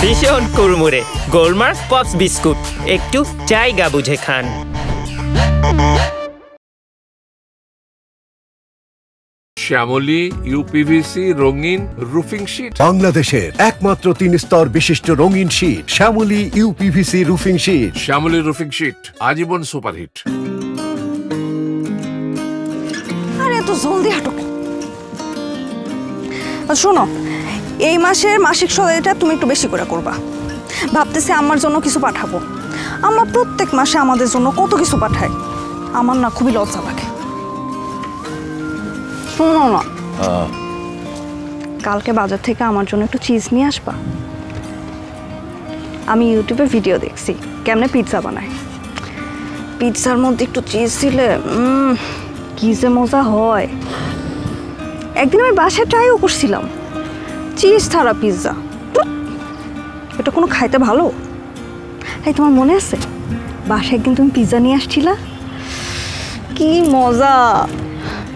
ভীষণ কুড়মুড়ে গোলমার্ক pops biscuit, একটু জায়গা বুঝে খান। শ্যামলী ইউপিভিসি রঙিন রুফিং শীট, বাংলাদেশের একমাত্র 3 স্তর বিশিষ্ট রঙিন sheet Shyamoli uPVC roofing sheet. Shyamoli roofing sheet আজীবন সুপারহিট। আরে এত জলদি হাঁটো। শোনো, এই মাসের মাসিক সদাইটা তুমি একটু বেশি করে করবা। ভাবতেছি আমার জন্য কিছু পাঠাবো। আম্মা প্রত্যেক মাসে আমাদের জন্য কত কিছু পাঠায়, আমার না খুবই লজ্জা লাগে। শোনো না, কালকে বাজার থেকে আমার জন্য একটু চিজ নিয়ে আসবা। আমি ইউটিউবে ভিডিও দেখছি কেমনে পিৎজা বানায়। পিৎজার মধ্যে একটু চিজ দিলে কি যে মজা হয়। একদিন আমি বাসায় ট্রাইও করছিলাম, চিজ ছাড়া পিৎজা। এটা কোনো খাইতে ভালো? এই তোমার মনে আছে বাসায় একদিন তুমি পিৎজা নিয়ে আসছিলা, কি মজা।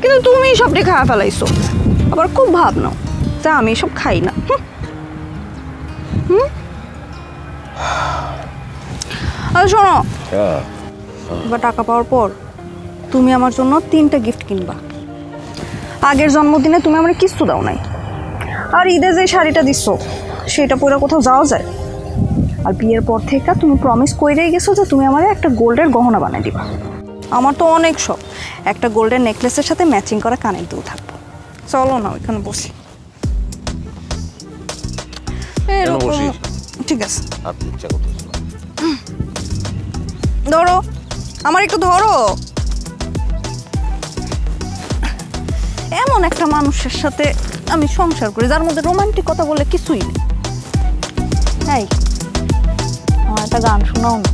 কিন্তু তুমি সবটি খাওয়া ফেলাইছো, আবার খুব ভাব নাও যা আমি সব খাই না। আরে শোনো, এবার টাকা পাওয়ার পর তুমি আমার জন্য 3টা গিফট কিনবা। আগের জন্মদিনে তুমি আমার কিছু দাও নাই, আর ঈদে যে শাড়িটা দিচ্ছ সেটা পরে কোথাও যাওয়া যায়। আর বিয়ের পর থেকে তুমি প্রমিস কইরেই গেছো যে তুমি আমার একটা গোল্ডের গহনা বানাই দিবা। আমার তো অনেক শখ একটা গোল্ডের নেকলেসের সাথে ম্যাচিং করা কানের দুল থাকবো। চলো না ওইখানে বসি। ঠিক আছে, ধরো আমার একটু ধরো। এমন একটা মানুষের সাথে আমি সংসার করি যার মধ্যে রোমান্টিক কথা বলে কিছুই নেই। এই আমার একটা গান শোনাও না।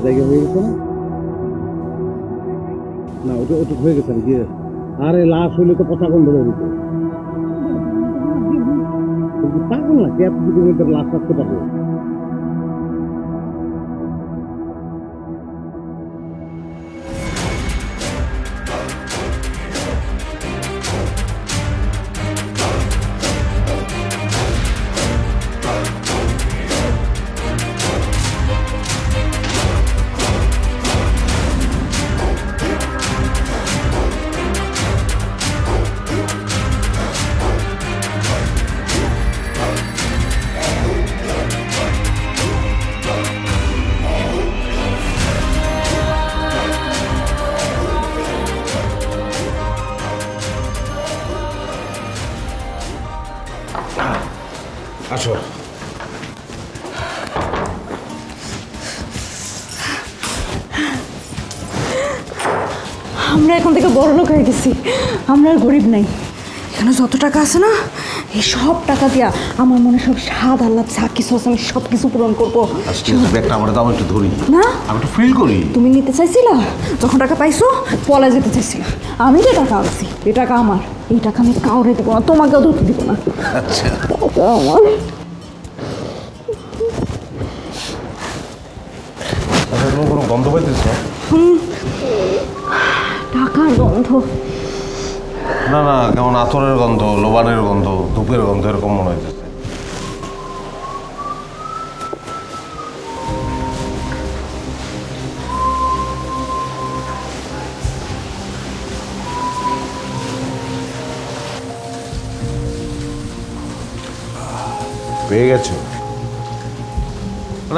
জায়গা হয়ে গেছে না? ওটা হয়ে গেছে নাকি? আরে লাশ হইলে তো পচা গন্ধ বেরোতো। পাগল না কে আপনি লাশ রাখতে পারবো? আসো। আমরা এখন থেকে বড় লোক হয়ে গেছি, আমরা আর গরিব নাই। এখানে যত টাকা আছে না, এই সব টাকা দিয়া আমার মনে সব স্বাদ আহ্লাদ যা কিছু আছে আমি সব কিছু পূরণ করবো। ব্যাগটা আমার দাম একটু ধরি না, আমি একটু ফিল করি। তুমি নিতে চাইছিলা, যখন টাকা পাইছো পলা যেতে চাইছিলা। আমি যে টাকা আনছি এই টাকা আমার, এই টাকা আমি কাউরে দেবো না, তোমাকেও ধরতে দিব না। আচ্ছা আমার কোনো গন্ধ পাইতেছ? টাকার গন্ধ না না, কেমন আতরের গন্ধ, লোবানের গন্ধ, ধূপের গন্ধ এরকম মনে হইতেছে। পেয়ে গেছো?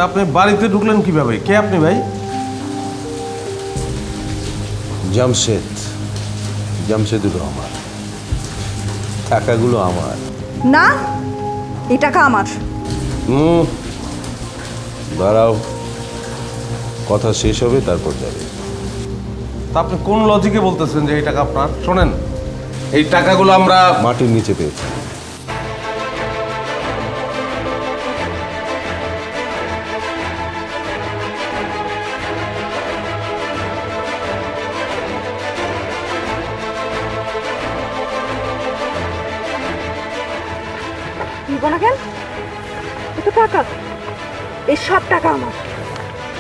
আপনি বাড়িতে ঢুকলেন কিভাবে? কে আপনি ভাই? জামশেদ। জামশেদুর রহমান। টাকাগুলো আমার না, এই টাকা আমার। দাঁড়াও, কথা শেষ হবে তারপর যাবে। তা আপনি কোন লজিকে বলতেছেন যে এই টাকা আপনার? শোনেন, এই টাকাগুলো আমরা মাটির নিচে পেয়েছি। দিব না কেন? এত টাকা, এই সব টাকা আমার,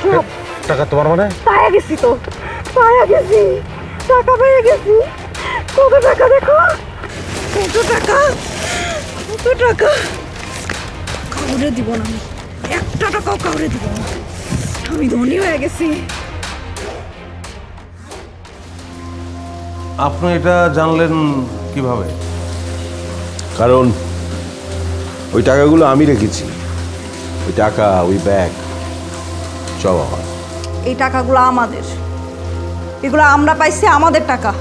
সব টাকা তোমার মানে? পায়ে গেছি তো, পায়ে গেছি, টাকা পেয়ে গেছি। কত টাকা দেখো, কত টাকা, কত টাকা। কাউরে দিব না আমি, একটা টাকাও কাউরে দিব না। আমি ধনী হয়ে গেছি। আপনি এটা জানলেন কিভাবে? কারণ ওই টাকাগুলো আমি রেখেছি। ওই টাকা, ওই ব্যাগ সব আমার। এই টাকাগুলো আমাদের, এগুলো আমরা পাইছি, আমাদের টাকা।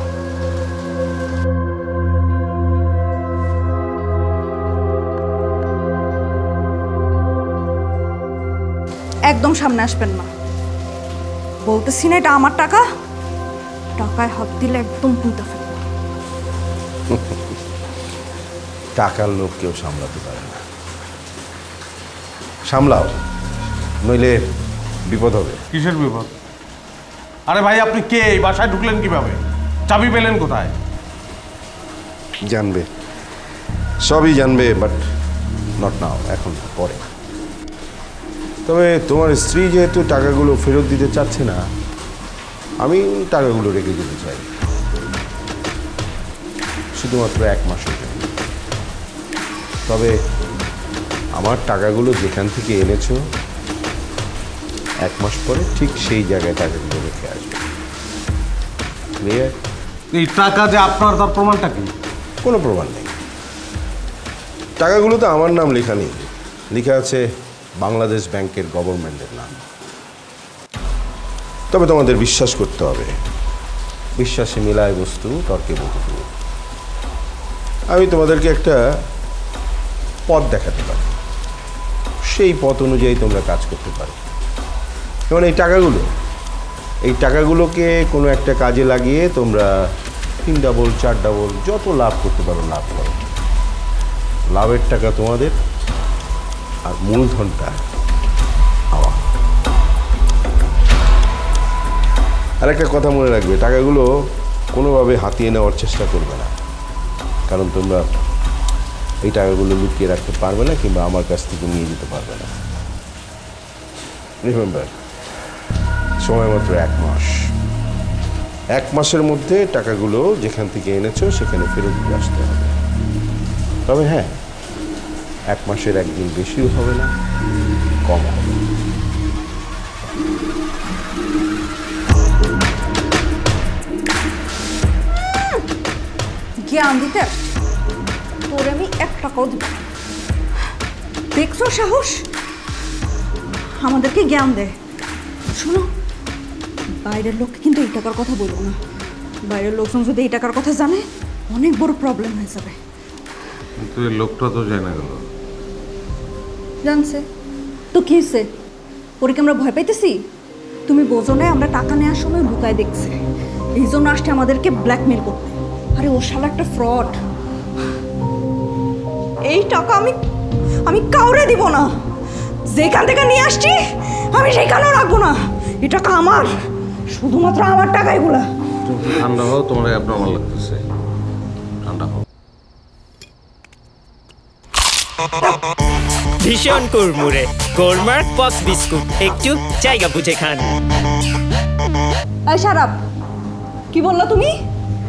একদম সামনে আসবেন না, বলতেছি না এটা আমার টাকা। টাকায় হাত দিলে একদম পুঁতে ফেলবো। টাকার লোক কেউ সামলাতে পারে না। সামলাও, নইলে বিপদ হবে। কিসের বিপদ? আরে ভাই, আপনি কে? এই বাসায় ঢুকলেন কিভাবে? চাবি পেলেন কোথায়? জানবে, সবই জানবে, বাট নট নাও, এখন পরে। তবে তোমার স্ত্রী যেহেতু টাকাগুলো ফেরত দিতে চাচ্ছে না, আমি টাকাগুলো রেখে দিতে চাই, শুধুমাত্র 1 মাসের জন্য। তবে আমার টাকাগুলো যেখান থেকে এনেছো, 1 মাস পরে ঠিক সেই জায়গায় টাকাগুলো রেখে আসবে। ক্লিয়ার? এই টাকা যে আপনার, তার প্রমাণটা কি? কোনো প্রমাণ নেই। টাকাগুলো তো আমার নাম লেখা নেই, লেখা আছে বাংলাদেশ ব্যাংকের গভর্নমেন্টের নাম। তবে তোমাদের বিশ্বাস করতে হবে। বিশ্বাসে মেলায় বস্তু, তর্কে বহু। আমি তোমাদেরকে একটা পথ দেখাতে পারি, সেই পথ অনুযায়ী তোমরা কাজ করতে পারো। যেমন এই টাকাগুলোকে কোনো একটা কাজে লাগিয়ে তোমরা 3 ডাবল 4 ডাবল যত লাভ করতে পারো লাভ করো। লাভের টাকা তোমাদের, আর মূলধনটা আমার। আর একটা কথা মনে রাখবে, টাকাগুলো কোনোভাবে হাতিয়ে নেওয়ার চেষ্টা করবে না, কারণ তোমরা এই টাকাগুলো লুকিয়ে রাখতে পারবে না, কিংবা আমার কাছ থেকে নিয়ে যেতে পারবে না। রিমেম্বার, সময় মাত্র 1 মাস। 1 মাসের মধ্যে টাকাগুলো যেখান থেকে এনেছো সেখানে ফেরত দিয়ে আসতে হবে। তবে হ্যাঁ, 1 মাসের একদিন বেশিও হবে না, কম হবে। জ্ঞান দিতে আসছি, তোর আমি 1 টাকাও দিব। দেখছো সাহস, আমাদেরকে জ্ঞান দেয়। শোনো, বাইরের লোককে কিন্তু এই টাকার কথা বলবো না। বাইরের লোকজন যদি এই টাকার কথা জানে, অনেক বড় প্রবলেম হয়ে যাবে। কিন্তু এই লোকটা তো জানা গেল। জানছে তো কি হয়েছে? ওরে কি আমরা ভয় পাইতেছি? তুমি বোঝো না, আমরা টাকা নেওয়ার সময় লুকায় দেখছে, এই জন্য আসছে আমাদেরকে ব্ল্যাকমেল করতে। আরে ও শালা একটা ফ্রড। এই টাকা আমি কাউরে দিব না। যেখান থেকে নিয়ে আসছি আমি সেখানেও রাখবো না। এই টাকা আমার, শুধুমাত্র আমার টাকা এগুলা। ঠান্ডা হও, তোমার অ্যাবনর্মাল লাগতেছে। ঠান্ডা হও। ভীষণ কুড়মুড়ে গোলমার্ক পপস বিস্কুট, একটু জায়গা বুঝে খান। এই শারাপ, কি বললা তুমি?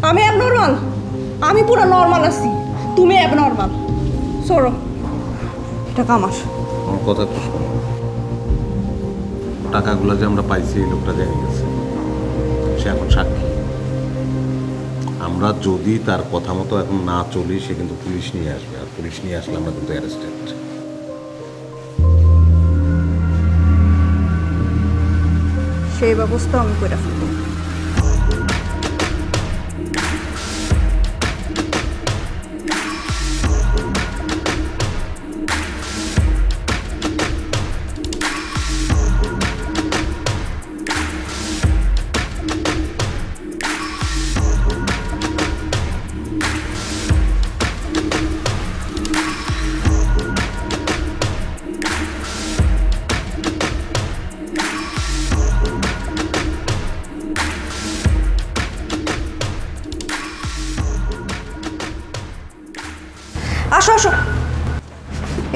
আমি অ্যাবনর্মাল? আমি পুরো নর্মাল আছি, তুমি অ্যাবনর্মাল। সরো, টাকা আমার। আমার কথা তো শোনো। টাকাগুলো যে আমরা পাইছি, এই লোকটা জেনে গেছে, সে এখন সাক্ষী। আমরা যদি তার কথা মতো এখন না চলি, সে কিন্তু পুলিশ নিয়ে আসবে, আর পুলিশ নিয়ে আসলে আমরা কিন্তু অ্যারেস্টেড। সেই ব্যবস্থা আমি করে ফেলবো।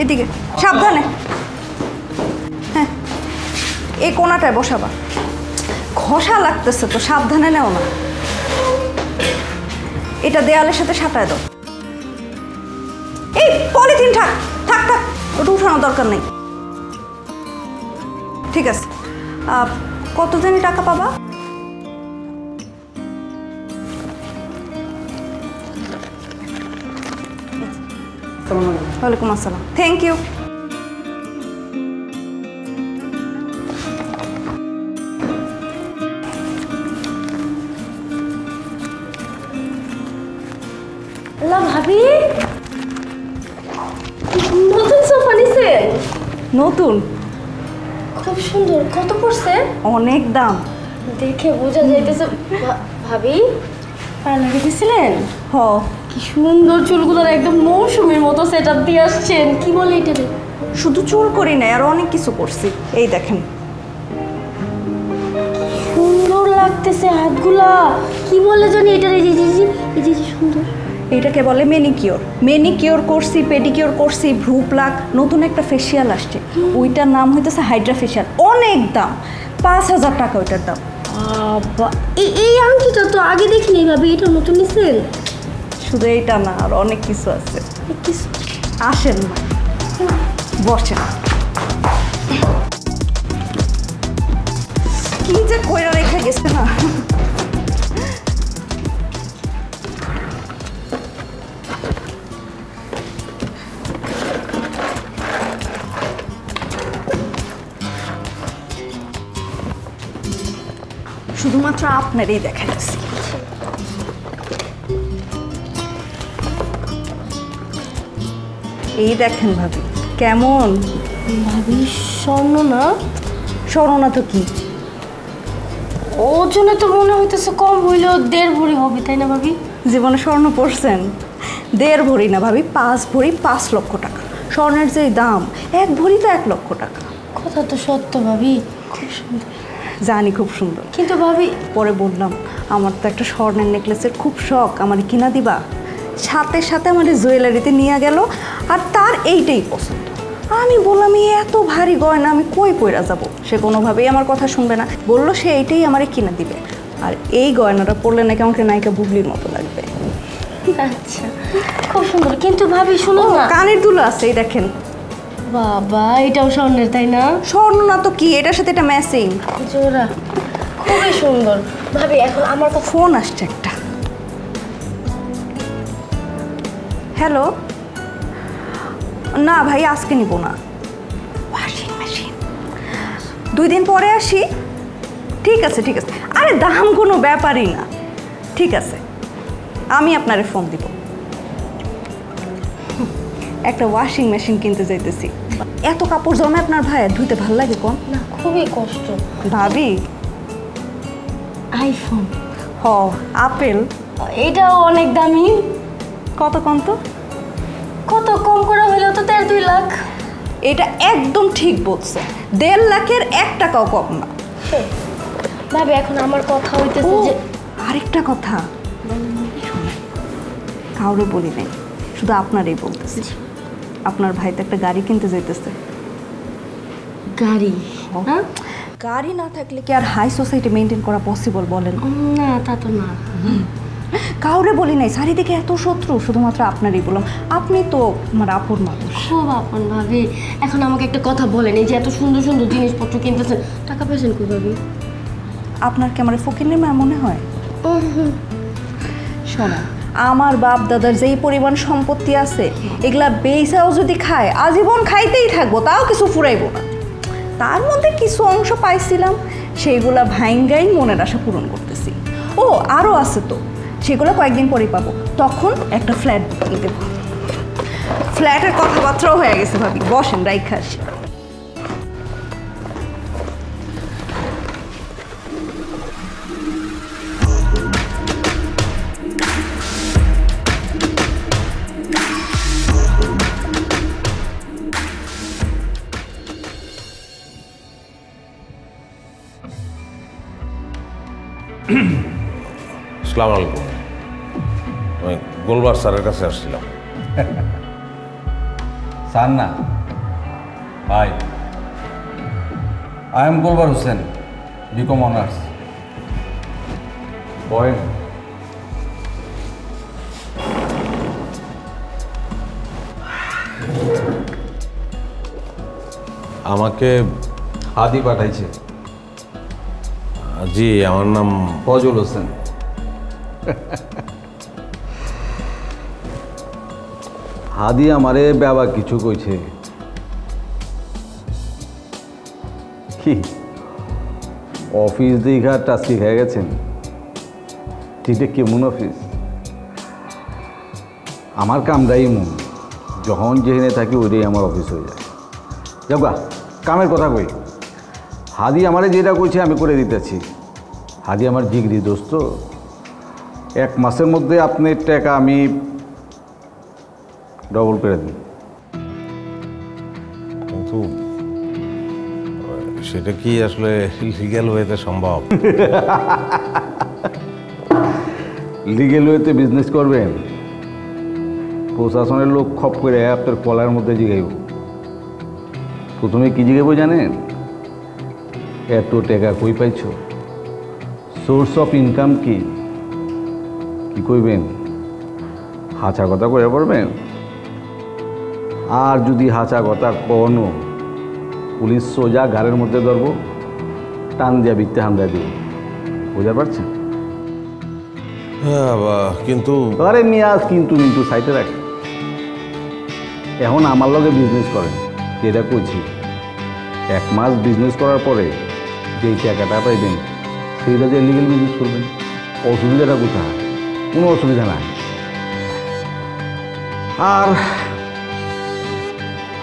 এদিকে সাবধানে। হ্যাঁ, এই কোনাটায় বসাবা। ঘষা লাগতেছে তো, সাবধানে নেও না। এটা দেয়ালের সাথে সাঁটায় দাও। এই পলিথিন থাক থাক থাক, ওটা উঠানোর দরকার নেই। ঠিক আছে, কত দিনে টাকা পাবা? ওয়ালাইকুম আসসালাম। Thank you. ভাবি নতুন সোফা নিছে? নতুন? খুব সুন্দর। কত পড়ছে? অনেক দাম। দেখে বোঝা যাইতেছে। ভাবি পায়ে লাগিয়ে দিছিলেন? হ। কি সুন্দর চুলগুলোর একদম মৌসুমীর মতো সেট আপ দিয়ে আসছেন। কি বলে এটা? শুধু চুল করি না, আরো অনেক কিছু করছি। এই দেখেন, সুন্দর লাগতেছে হাতগুলা। কি বলে জানি এটা? এই যে সুন্দর। এটাকে বলে মেনিকিওর। মেনিকিওর করছি, পেডিকিওর করছি, ভ্রু প্লাক, নতুন একটা ফেসিয়াল আসছে, ওইটার নাম হইতেছে হাইড্রা ফেসিয়াল। অনেক দাম, 5,000 টাকা ওইটার দাম। এই আংটিটা তো আগে দেখিনি ভাবি, এটা নতুন নিছেন? শুধু এইটা না, আর অনেক কিছু আছে। আসেন না, বসেন। কি যে কইরা রেখে গেছে না। শুধুমাত্র আপনারই দেখা যাচ্ছে। এই দেখেন ভাবি, কেমন? ভাবি স্বর্ণ না? স্বর্ণ না তো কি? ওজনে তো মনে হইতেছে কম হইলেও 1.5 ভরি হবে, তাই না ভাবি? জীবনে স্বর্ণ পড়ছেন? 1.5 ভরি না ভাবি, 5 ভরি 5 লক্ষ টাকা। স্বর্ণের যে দাম, 1 ভরি তো 1 লক্ষ টাকা। কথা তো সত্য ভাবি, খুব সুন্দর। জানি খুব সুন্দর, কিন্তু ভাবি পরে বললাম আমার তো একটা স্বর্ণের নেকলেসের খুব শখ, আমার কিনা দিবা? সাথে সাথে আমার জুয়েলারিতে নিয়ে গেল, আর তার এইটাই পছন্দ। আমি বললাম এত ভারী গয়না আমি কই পইরা যাব? সে কোনোভাবেই আমার কথা শুনবে না, বললো সে এইটাই আমারে কিনে দিবে। আর এই গয়নাটা পরলে নাকি আমাকে নায়িকা বুবলির মতো লাগবে। আচ্ছা, খুব সুন্দর। কিন্তু ভাবি শুনো না, কানের দুল আছে, এই দেখেন। বাবা, এটাও স্বর্ণের, তাই না? স্বর্ণ না তো কি, এটার সাথে এটা ম্যাচিং। জোড়া, খুবই সুন্দর। ভাবি এখন আমার তো ফোন আসছে একটা। হ্যালো। না ভাই, আজকে নিব না। ওয়াশিং মেশিন 2 দিন পরে আসি। ঠিক আছে ঠিক আছে। আরে দাম কোনো ব্যাপারই না। ঠিক আছে, আমি আপনারে ফোন দিব। একটা ওয়াশিং মেশিন কিনতে যাইতেছি। এত কাপড় জমে আপনার ভাইয়ের, ধুইতে ভালো লাগে কোন? না, খুবই কষ্ট। ভাবি আইফোন। হ, আপেল। এটাও অনেক দামি। কত কম তো? কত কম করে হইলেও তো 1.5-2 লাখ। এটা একদম ঠিক বলছে, 1.5 লাখের 1 টাকাও কম না। ভাবি এখন আমার কথা হইতেছে যে আরেকটা কথা, কাউরে বলি নাই, শুধু আপনারই বলতেছি। আপনার ভাই তো একটা গাড়ি কিনতে যাইতেছে। গাড়ি? হ্যাঁ, গাড়ি না থাকলে কি আর হাই সোসাইটি মেনটেন করা পসিবল বলেন? না তা তো না। কাউরে বলি নাই, চারিদিকে এত শত্রু, শুধুমাত্র আপনারই বললাম। আপনি তো আমার আপন মানুষ। খুব আপন ভাবি। এখন আমাকে একটা কথা বলেন, এই যে এত সুন্দর সুন্দর জিনিসপত্র কিনতেছেন, টাকা পেয়েছেন কই ভাবি? আপনার কি আমার ফকির মনে হয়? শোনো, আমার বাপ দাদার যেই পরিমাণ সম্পত্তি আছে, এগুলা বেচাও যদি খায় আজীবন খাইতেই থাকবো, তাও কিছু ফুরাইবো না। তার মধ্যে কিছু অংশ পাইছিলাম, সেইগুলা ভাইঙ্গাই মনের আশা পূরণ করতেছি। ও আরও আছে তো, সেগুলো কয়েকদিন পরেই পাবো, তখন একটা ফ্ল্যাট বুকিং দেবো। ফ্ল্যাটের কথাবার্তাও হয়ে গেছে ভাবি। বসেন, রাইখা আসি। আসসালামু আলাইকুম। আমি গোলবার স্যারের কাছে আসছিলাম। স্যার না ভাই, I am Golbar Hossain, BCom honours. বয়েন। আমাকে হাদি পাঠাইছে। জি, আমার নাম ফজল হোসেন। হাদি আমারে বাবা কিছু কইছে। কি অফিস দেখা টাস্কি খেয়ে গেছেন? ঠিক কেমন অফিস? আমার কামটাই এমন, যখন যেখানে থাকি ওইটাই আমার অফিস হয়ে যায়। যাবা কামের কথা কই, হাদি আমারে যেটা কইছে আমি করে দিতেছি। হাদি আমার জিগরি দোস্ত। 1 মাসের মধ্যে আপনার টাকা আমি ডবল করে দিই। কিন্তু সেটা কি আসলে লিগ্যাল ওয়েতে সম্ভব? লিগেল ওয়েতে বিজনেস করবেন? প্রশাসনের লোক খপ করে আপনার কলার মধ্যে জিগাইব। প্রথমে কি জিগাইব জানেন? এত টাকা কই পাইছ, সোর্স অফ ইনকাম কি কি কইবেন? হাঁচা কথা কয়ে পড়বেন। আর যদি হাঁচা কথা কোনো পুলিশ সোজা ঘাড়ের মধ্যে ধরবো, টান দিয়া বিকতে হামলা দিব। বুঝতে পারছেন? হ্যাঁ, কিন্তু আরে মিয়াজ কিন্তু সাইটে রাখ। এখন আমার লগে বিজনেস করেন, যেটা করছি। 1 মাস বিজনেস করার পরে যেই টাকাটা পাইবেন সেইটা দিয়ে লিগেল বিজনেস করবেন। অসুবিধাটা কোথায়? কোনো অসুবিধা নাই। আর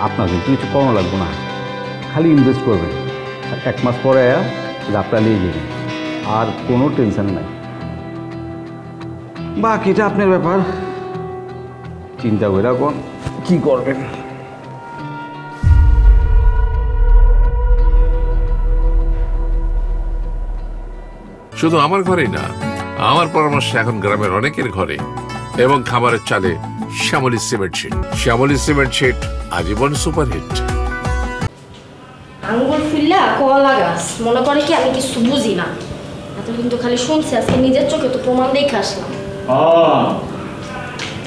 আপনাদের কিছু করানো লাগবে না, খালি ইনভেস্ট করবেন। 1 মাস পরে লাভটা নিয়ে যাবেন, আর কোনো টেনশন নাই। বাকিটা আপনার ব্যাপার, চিন্তা করে রাখুন কি করবেন। শুধু আমার ঘরেই না, আমার পরামর্শ এখন গ্রামের অনেকের ঘরে এবং খাবারের চালে Shyamoli cement sheet. Shyamoli cement sheet আজীবন সুপারহিট। আঙ্গুল ফুললা কলা গাছ মনে করে কি আমি কিছু বুঝি না। এত কিন্তু খালি শুনছি, আজকে নিজের চোখে তো প্রমাণ দেখে আসলাম।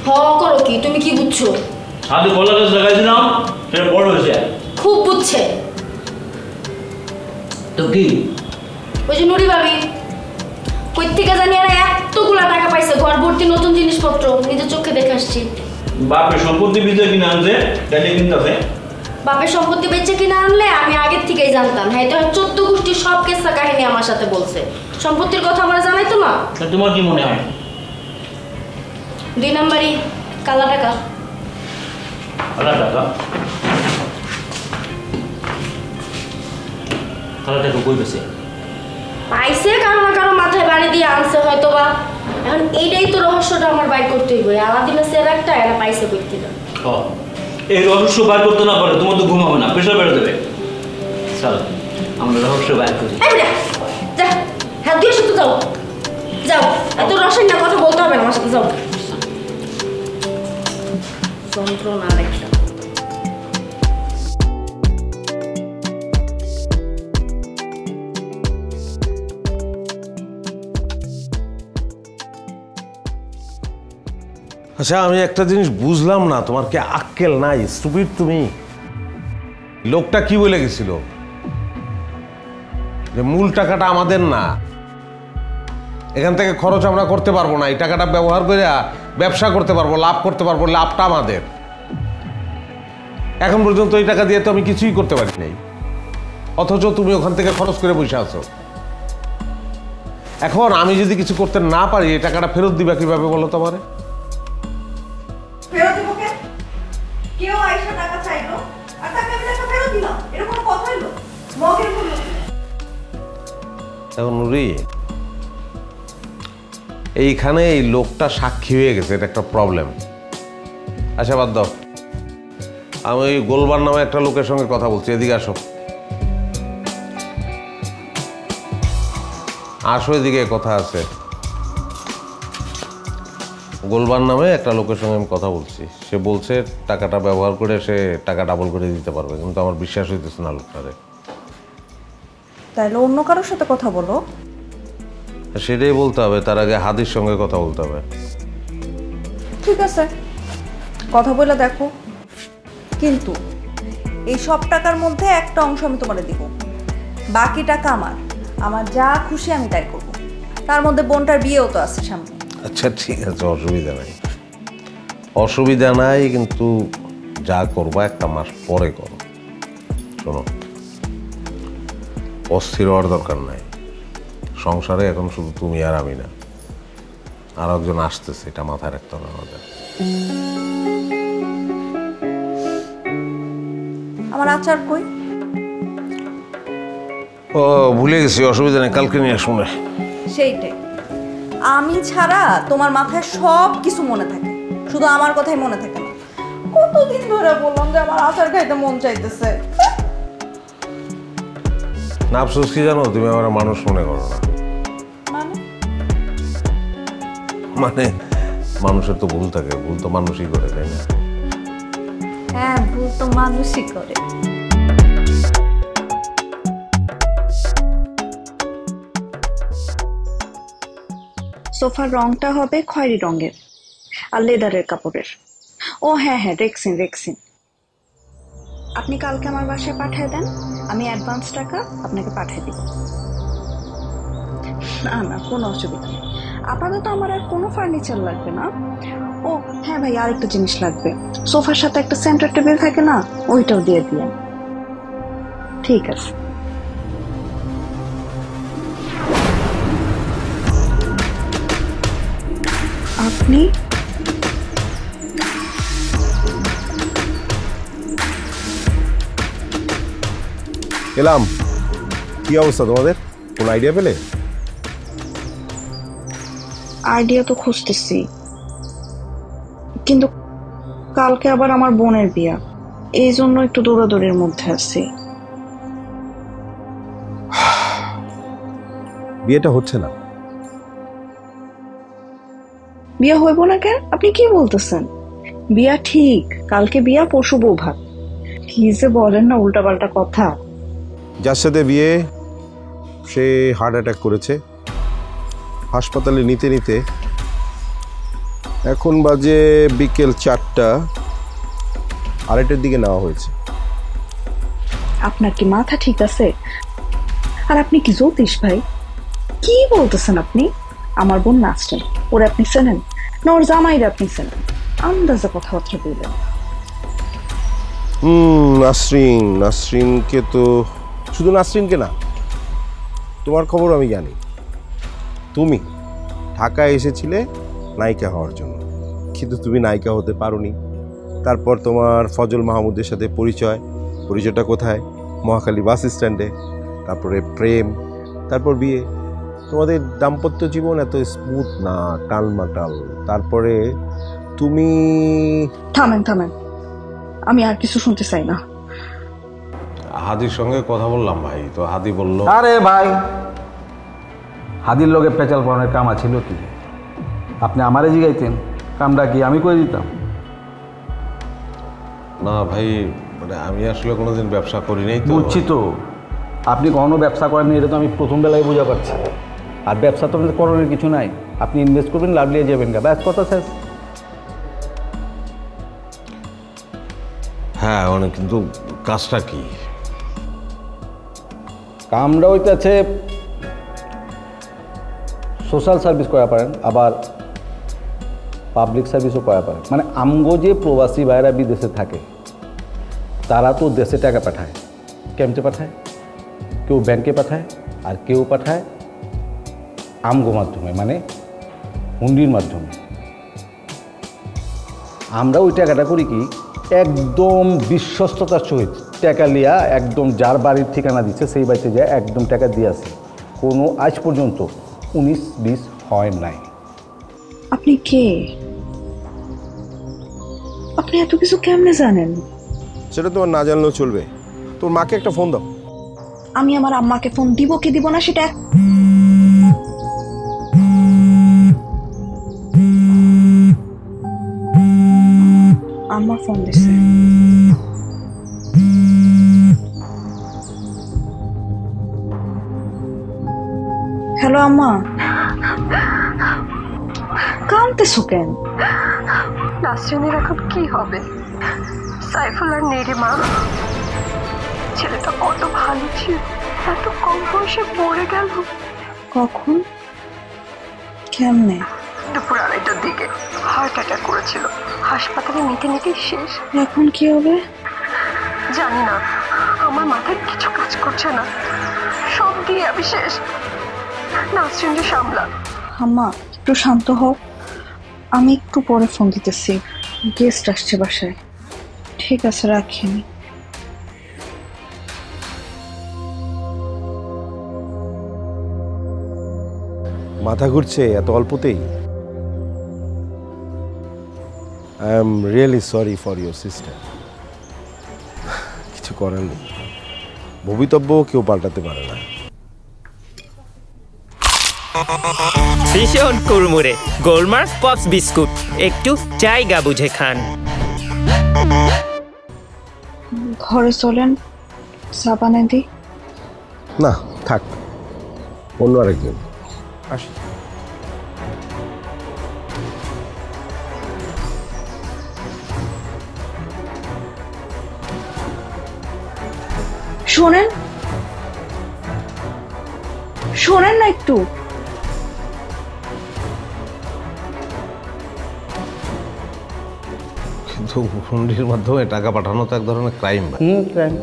হ করো কি, তুমি কি বুঝছো? আমি কলা গাছ লাগাইছিলাম, সেটা বড় হয়েছে। খুব বুঝছে তো কি? ওই যে নুরি ভাবি কই থেকে জানি আর এতগুলা টাকা পাইছে, ঘর ভর্তি নতুন জিনিসপত্র, নিজের চোখে দেখে আসছি। বাপের সম্পত্তি বিজে কিনে আনছে, ডাইলে কিনতেছে। বাপের সম্পত্তি বেচে কিনা আনলে আমি আগের থেকেই জানতাম। হ্যাঁ, এটা 14 গোষ্ঠীর সব কেসা কাহিনী আমার সাথে বলছে। সম্পত্তির কথা আমার জানাইতো না। তোমার কি মনে হয়? 2 নাম্বারই কালা টাকা। কালা টাকা? কালা টাকা কই পেছে? পাইছে কারো না কারো মাথায় বাড়ি দিয়ে আনছে হয়তো বা। এখন এইটাই তো রহস্যটা আমার বাইর করতে হইব। আলাদিন আছে একটা, এরা পাইছে কই থেকে। এই রহস্য বাইর করতে না পারে তোমার তো ঘুম হবে না, প্রেশার বেড়ে দেবে। চলো আমরা রহস্য বাইর করি। যা, হাত দিয়ে শুধু যাও যাও, এত রসায়ন না কথা বলতে হবে না আমার সাথে, যাও। যন্ত্রণা আরেকটা। আচ্ছা, আমি একটা জিনিস বুঝলাম না, তোমার কি আক্কেল নাই? স্টুপিড তুমি। লোকটা কি বলে গেছিল যে মূল টাকাটা আমাদের না, এখান থেকে খরচ আমরা করতে পারবো না, এই টাকাটা ব্যবহার করে ব্যবসা করতে পারবো, লাভ করতে পারবো, লাভটা আমাদের। এখন পর্যন্ত এই টাকা দিয়ে তো আমি কিছুই করতে পারি নাই, অথচ তুমি ওখান থেকে খরচ করে বসে আছো। এখন আমি যদি কিছু করতে না পারি, এই টাকাটা ফেরত দিবা কিভাবে বলো তো আমারে? কেউ আইসা টাকা চাইলো আর টাকা আমি টাকা ফেরত দিলাম, এরকম কথা হইলো? মগের বলল। এখন নুরি, এইখানে এই লোকটা সাক্ষী হয়ে গেছে, এটা একটা প্রবলেম। আচ্ছা বাদ দাও, আমি ওই গোলবার নামে একটা লোকের সঙ্গে কথা বলছি, এদিকে আসো। আসো এদিকে, কথা আছে। গোলবার নামে একটা লোকের সঙ্গে আমি কথা বলছি, সে বলছে টাকাটা ব্যবহার করে সে টাকা ডাবল করে দিতে পারবে, কিন্তু আমার বিশ্বাস হইতেছে না লোকটারে। তাইলে অন্য কারোর সাথে কথা বলো। সেটাই বলতে হবে, তার আগে হাদির সঙ্গে কথা বলতে হবে। ঠিক আছে, কথা বলে দেখো, কিন্তু এই সব টাকার মধ্যে একটা অংশ আমি তোমারে দিব, বাকি টাকা আমার যা খুশি আমি তাই করব। তার মধ্যে বোনটার বিয়েও তো আছে সামনে। আচ্ছা ঠিক আছে, অসুবিধা নাই, অসুবিধা নাই, কিন্তু যা করবা একটা মাস পরে করো। শোনো, অস্থির হওয়ার দরকার নাই, সংসারে এখন শুধু তুমি আর আমি না, আর একজন আসতেছে, এটা মাথায় রাখতে হবে আমাদের। আমার আচার কই? ও ভুলে গেছি, অসুবিধা নেই, কালকে নিয়ে আসুন। সেইটাই, আমি ছাড়া তোমার মাথায় সব কিছু মনে থাকে, শুধু আমার কথাই মনে থাকে না। কতদিন ধরে বললাম যে আমার আচার খাইতে মন চাইতেছে। না আফসোস কি জানো, তুমি আমার মানুষ মনে করো না। মানে মানুষের তো ভুল থাকে, ভুল তো মানুষই করে, তাই না? হ্যাঁ, ভুল তো মানুষই করে। সোফার রংটা হবে খয়েরি রঙের আর লেদারের কাপড়ের। ও হ্যাঁ হ্যাঁ, রেক্সিন। আপনি কালকে আমার বাসায় পাঠিয়ে দেন, আমি অ্যাডভান্স টাকা আপনাকে পাঠিয়ে দিব। না কোনো অসুবিধা নেই, আপাতত আমার আর কোনো ফার্নিচার লাগবে না। ও হ্যাঁ ভাই, আর একটা জিনিস লাগবে, সোফার সাথে একটা সেন্টার টেবিল থাকে না, ওইটাও দিয়ে দিয়েন। ঠিক আছে। আপনি এলাম, কি অবস্থা তোমাদের? কোন আইডিয়া পেলে? আইডিয়া তো খুঁজতেছি, কিন্তু কালকে আবার আমার বোনের বিয়া, এই জন্য একটু দৌড়াদৌড়ির মধ্যে আছি। বিয়েটা হচ্ছে না। বিয়া হইব না কেন? আপনি কি বলতেছেন? বিয়া ঠিক, কালকে বিয়া, পরশু বউ ভাত। কি যে বলেন না উল্টাপাল্টা কথা। যার সাথে বিয়ে সে হার্ট অ্যাটাক করেছে, হাসপাতালে নিতে নিতে এখন বাজে বিকেল 4টা, আড়াইটার দিকে নেওয়া হয়েছে। আপনার কি মাথা ঠিক আছে? আর আপনি কি জ্যোতিষ ভাই? কি বলতেছেন আপনি? আমার বোন নাচছেন, ওরে আপনি চেনেন না? ওর জামাইরে আপনি চেনেন? আন্দাজে কথাবার্তা বললেন। নাসরিনকে তো, শুধু নাসরিনকে না, তোমার খবর আমি জানি। তুমি ঢাকায় এসেছিলে নায়িকা হওয়ার জন্য, কিন্তু তুমি নায়িকা হতে পারোনি। তারপর তোমার ফজল মাহমুদের সাথে পরিচয়টা কোথায়? মহাখালী বাস স্ট্যান্ডে। তারপরে প্রেম, তারপর বিয়ে। তোমাদের দাম্পত্য জীবন এত স্মুথ না, টালমাটাল। তারপরে তুমি থামেন, আমি আর কিছু শুনতে চাই না। হাদির সঙ্গে কথা বললাম ভাই, তো হাদি বলল, আরে ভাই, হাদির লগে পেঁচাল পড়ানোর কাম ছিল কি? আপনি আমারে জিগাইতেন, কামটা কি আমি করে দিতাম? না ভাই, মানে আমি আসলে কোনোদিন ব্যবসা করি নাই তো। বুঝছি তো, আপনি কখনো ব্যবসা করেননি, এটা তো আমি প্রথম বেলায় বোঝা পাচ্ছি। আর ব্যবসা তো আপনাদের করণের কিছু নাই, আপনি ইনভেস্ট করবেন, লাভ নিয়ে যাবেন, ব্যাস কথা শেষ। হ্যাঁ মানে, কিন্তু কাজটা কি? কামটা হইতেছে সোশ্যাল সার্ভিস করা পারেন, আবার পাবলিক সার্ভিসও করা পারেন। মানে আমগো যে প্রবাসী ভাইরা বিদেশে থাকে, তারা তো দেশে টাকা পাঠায়। কেমতে পাঠায়? কেউ ব্যাংকে পাঠায়, আর কেউ পাঠায় আমগো মাধ্যমে, মানে হুন্ডির মাধ্যমে। আমরা ওই টাকাটা করি কি, একদম বিশ্বস্ততার সহিত টাকা লিয়া, একদম যার বাড়ির ঠিকানা দিচ্ছে সেই বাড়িতে যায় একদম টাকা দিয়ে আসে। কোনো আজ পর্যন্ত 19-20 হয় নাই। আপনি কে? আপনি এত কিছু কেমনে জানেন? সেটা তোমার না জানলেও চলবে। তোর মাকে একটা ফোন দাও। আমি আমার আম্মাকে ফোন দিব কি দিব না সেটা আম্মা ফোন দিছে। হ্যালো আম্মা, কাঁদতেছো কেন? নাসরিনের এখন কি হবে? সাইফুল আর নেই রে মা। ছেলেটা কত ভালো ছিল, এত কম বয়সে মরে গেল। কখন, কেমনে? দুপুর 2:30টার দিকে হার্ট অ্যাটাক করেছিল, হাসপাতালে নিতে নিতে শেষ। এখন কি হবে জানি না, আমার মাথায় কিছু কাজ করছে না, সব দিয়ে আমি শেষ। নাসরিনকে সামলা। আম্মা একটু শান্ত হও, আমি একটু পরে ফোন দিতেছি, গেস্ট আসছে বাসায়। ঠিক আছে, রাখিনি। মাথা ঘুরছে এত অল্পতেই? I am really sorry for your sister. কিছু করার নেই, ভবিতব্য কেউ পাল্টাতে পারে না। ভীষণ কুড়মুড়ে গোলমার্ক পপস বিস্কুট, একটু জায়গা বুঝে খান। ঘরে চলেন, চা বানিয়ে দিই। না থাক, অন্য আরেকদিন আসি। শোনেন, শোনেন না একটু। কিন্তু হুন্ডির মাধ্যমে টাকা পাঠানো তো এক ধরনের ক্রাইম। ক্রাইম।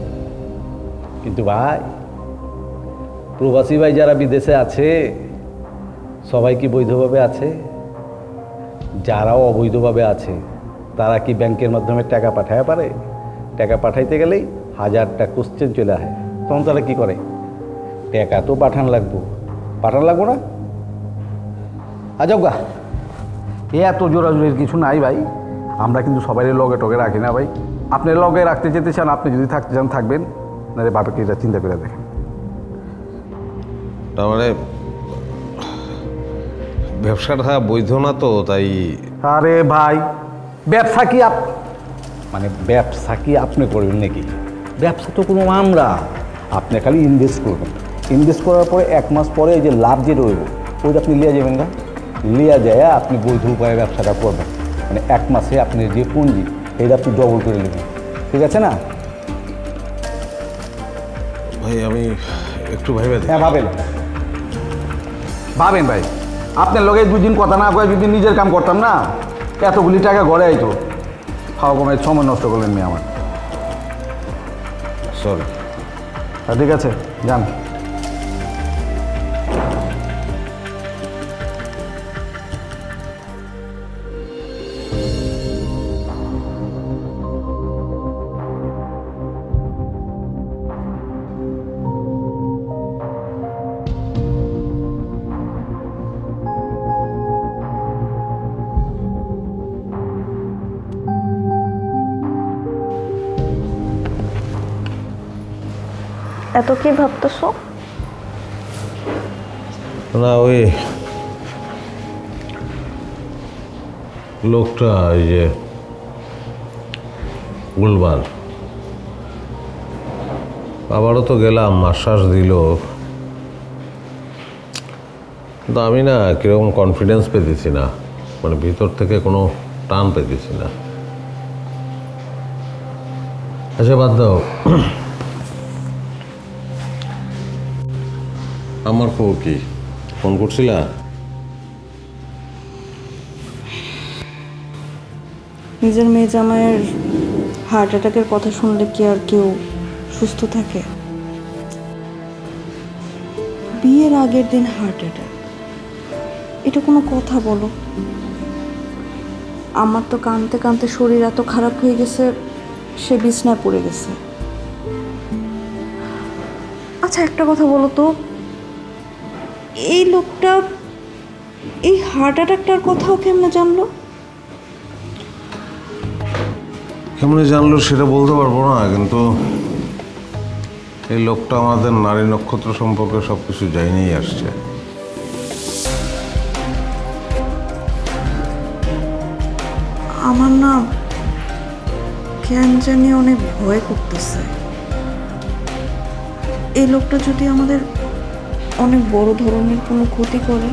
কিন্তু ভাই, প্রবাসী ভাই যারা বিদেশে আছে সবাই কি বৈধভাবে আছে? যারাও অবৈধভাবে আছে তারা কি ব্যাংকের মাধ্যমে টাকা পাঠাতে পারে? টাকা পাঠাইতে গেলেই 1000টা কোশ্চেন চলে আসে। তখন তারা কি করে? টাকা তো পাঠান লাগবো না? আজগা এত জোরাজোরির কিছু নাই ভাই। আমরা কিন্তু সবাই লগে টগে রাখি না ভাই। আপনি লগে রাখতে যেতে চান, আপনি যদি থাকতে চান থাকবেন, না রে বাবাকে এটা চিন্তা করে দেখেন। তার মানে ব্যবসাটা বৈধ না তো, তাই? আরে ভাই, ব্যবসা কি আপনি করবেন নাকি? ব্যবসা তো কোনো আমরা, আপনি খালি ইনভেস্ট করবেন। ইনভেস্ট করার পরে 1 মাস পরে এই যে লাভ যে রইব ওইটা আপনি লিয়া যাবেন না, লিয়া যায় আপনি বৈধ উপায়ে ব্যবসাটা করবেন। মানে 1 মাসে আপনি যে পুঁজি এটা আপনি ডবল করে নেবেন, ঠিক আছে না ভাই? আমি একটু ভাইবে। হ্যাঁ ভাবেন ভাই। আপনার লগে 2 দিন কথা না কয়ে যদি নিজের কাম করতাম না, এতগুলি টাকা ঘরে আইতো। খাওয়া কমে সময় নষ্ট করলেন মেয়ে আমার। সরি। ঠিক আছে, যান। এত কি ভাবতেছো? না, ওই লোকটা, ওই যে গুলবার, আবারও তো গেলাম, আশ্বাস দিল, কিন্তু আমি না কিরকম কনফিডেন্স পেতেছি না, মানে ভিতর থেকে কোনো টান পেতেছি না। আচ্ছা বাদ দাও, আমার খবর কি? ফোন করছিলা? নিজের মেয়ে জামাইয়ের হার্ট অ্যাটাকের কথা শুনলে কি আর কেউ সুস্থ থাকে? বিয়ের আগের দিন হার্ট অ্যাটাক, এটা কোনো কথা বলো? আমার তো কাঁদতে কাঁদতে শরীর এত খারাপ হয়ে গেছে, সে বিছনায় পড়ে গেছে। আচ্ছা একটা কথা বলো তো, এই লোকটা এই হার্ট অ্যাটাকটার কথাও কেমনে জানলো? কেমনে জানলো সেটা বলতে পারবো না, কিন্তু এই লোকটা আমাদের নারী নক্ষত্র সম্পর্কে সবকিছু জানিয়েই আসছে। আমার না কেন জানি অনেক ভয় করতেছে। এই লোকটা যদি আমাদের অনেক বড় ধরনের কোনো ক্ষতি করে।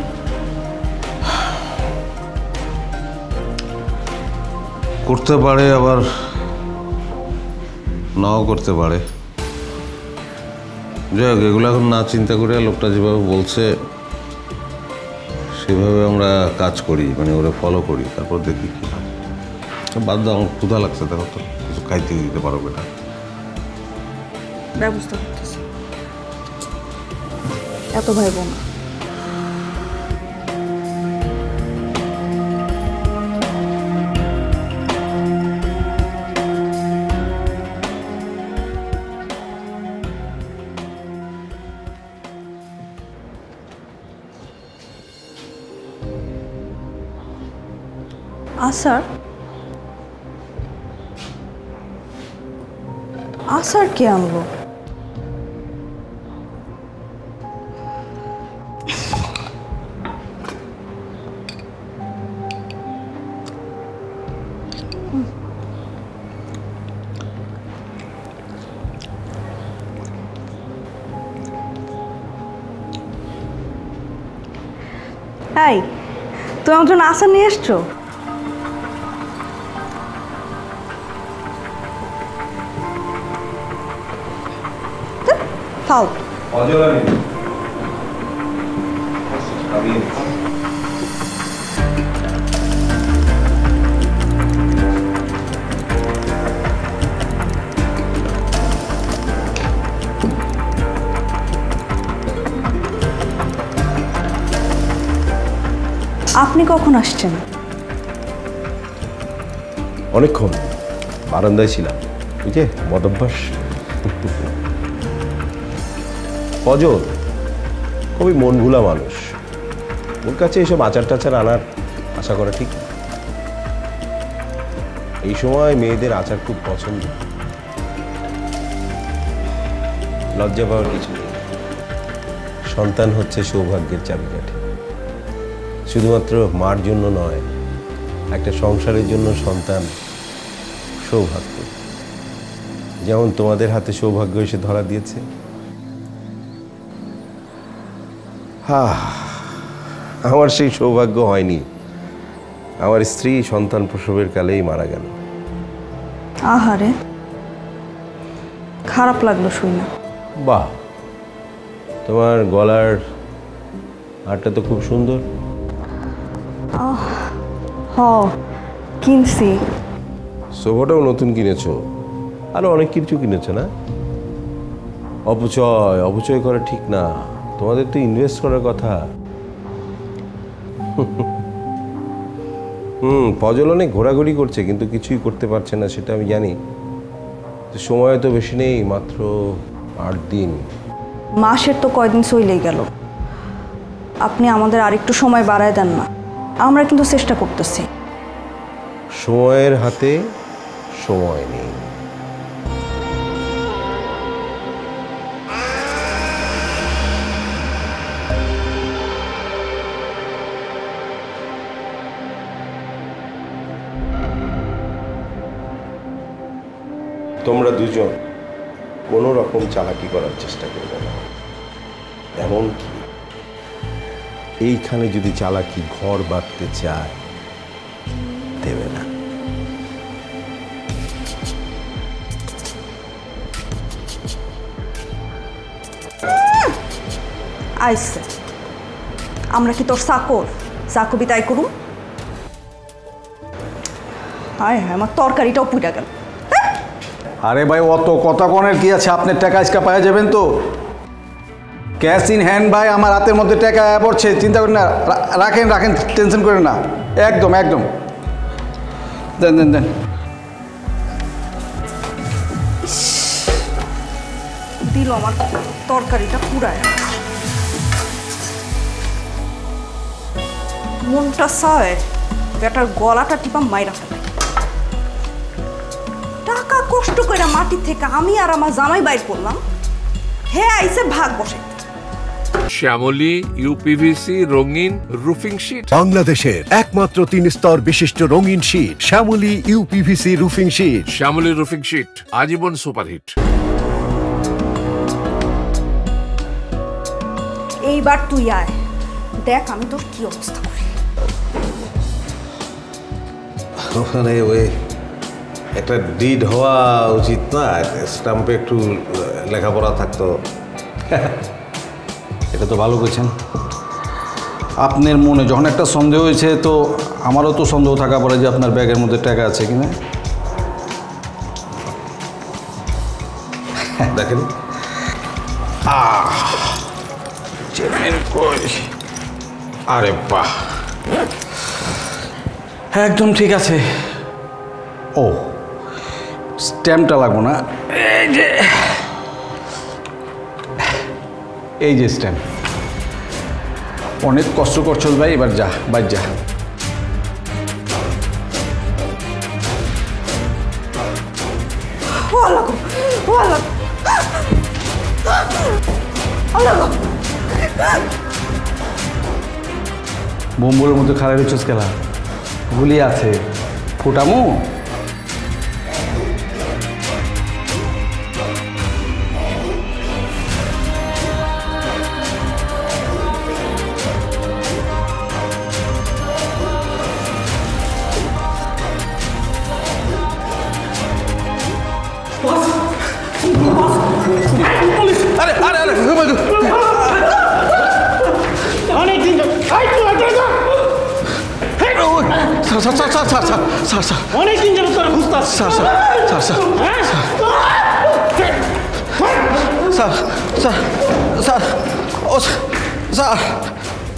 করতে পারে, আবার নাও করতে পারে। যাই হোক, এগুলো এখন না চিন্তা করে লোকটা যেভাবে বলছে সেভাবে আমরা কাজ করি, মানে ওরা ফলো করি, তারপর দেখি কি হয়। বাদ দাও, আমার ক্ষুধা লাগছে, দেখো তো কিছু খাইতে দিতে পারো বেটা। ব্যবস্থা করতেছি, এত ভাইব না। আসার আসার কে আনলো? এই, তুমি আমার জন্য আচার নিয়ে এসছো? খাও। আপনি কখন আসছেন? অনেকক্ষণ বারান্দায় ছিলাম, ওই যে মদভ্যাস। ফজল খুবই মন ভোলা মানুষ, ওর কাছে এইসব আচার টাচার আনার আশা করা ঠিক না। এই সময় মেয়েদের আচার খুব পছন্দ। লজ্জা পাওয়ার কিছু নেই, সন্তান হচ্ছে সৌভাগ্যের চাবিকাঠি। শুধুমাত্র মার জন্য নয়, একটা সংসারের জন্য সন্তান সৌভাগ্য। যেমন তোমাদের হাতে সৌভাগ্য এসে ধরা দিয়েছে। আমার সেই সৌভাগ্য হয়নি। আমার স্ত্রী সন্তান প্রসবের কালেই মারা গেল। আহারে, খারাপ লাগলো শুনে। বাহ, তোমার গলার হারটা তো খুব সুন্দর। হ, কিনছি। সোফাটাও নতুন কিনেছো, আরো অনেক কিছু কিনেছো না? অপচয় করা ঠিক না, তোমাদের তো ইনভেস্ট করার কথা। ফজল অনেক ঘোরাঘুরি করছে, কিন্তু কিছুই করতে পারছে না, সেটা আমি জানি। সময় তো বেশি নেই, মাত্র 8 দিন। মাসের তো কয়দিন চলেই গেল। আপনি আমাদের আরেকটু সময় বাড়ায় দেন না, আমরা কিন্তু চেষ্টা করতেছি। সময়ের হাতে সময় নেই। তোমরা দুজন কোনো রকম চালাকি করার চেষ্টা করবে না। এমনকি এইখানে যদি চালাকি ঘর বাঁধতে চায়, দেবে না। আইসে, আমরা কি তোর চাকর? চাকবি তাই করুন। হায় হায়, আমার তরকারিটাও পুড়ে গেল। আরে ভাই, অত কথা কনের কি আছে? আপনার টাকা আজকে পাওয়া যাবেন তো? ক্যাশ ইন হ্যান্ড ভাই, আমার হাতের মধ্যে টাকা পড়ছে, চিন্তা করেন না। রাখেন, টেনশন করেন না। একদম দেন। দিল আমার তরকারিটা পুরায়। মনটা চায় বেটার গলাটা টিপা মাইরা ফেলে। টাকা কষ্ট করে মাটি থেকে আমি আর আমার জামাই বাইর করলাম, হে আইসে ভাগ বসে। শ্যামলী ইউপিভিসি রঙিন রুফিং শীট, বাংলাদেশের একমাত্র 3 স্তর বিশিষ্ট রঙিন sheet Shyamoli uPVC roofing sheet. Shyamoli roofing sheet আজীবন সুপারহিট। এইবার তুই আয়, দেখ আমি তোর কি অবস্থা করি। ওখানে ওই একটা ডিড হওয়া উচিত না, স্টাম্পে একটু লেখাপড়া থাকতো। এটা তো ভালো করছেন। আপনার মনে যখন একটা সন্দেহ হয়েছে, তো আমারও তো সন্দেহ থাকা পড়ে যে আপনার ব্যাগের মধ্যে টাকা আছে কিনা। দেখেন আরে বাহ, হ্যাঁ একদম ঠিক আছে। ও স্ট্যাম্পটা লাগবো না, এই যে স্ট্যাম্প। অনেক কষ্ট করছো ভাই, এবার যা বাইর যা। বোম্বলের মধ্যে খারাপ হচ্ছিস খেলা, গুলি আছে ফুটামো। আরে আরে আরে অনেকদিন অনেকদিন যেন তোর খুঁজতে sir sir sir sir sir sir sir ও স্যার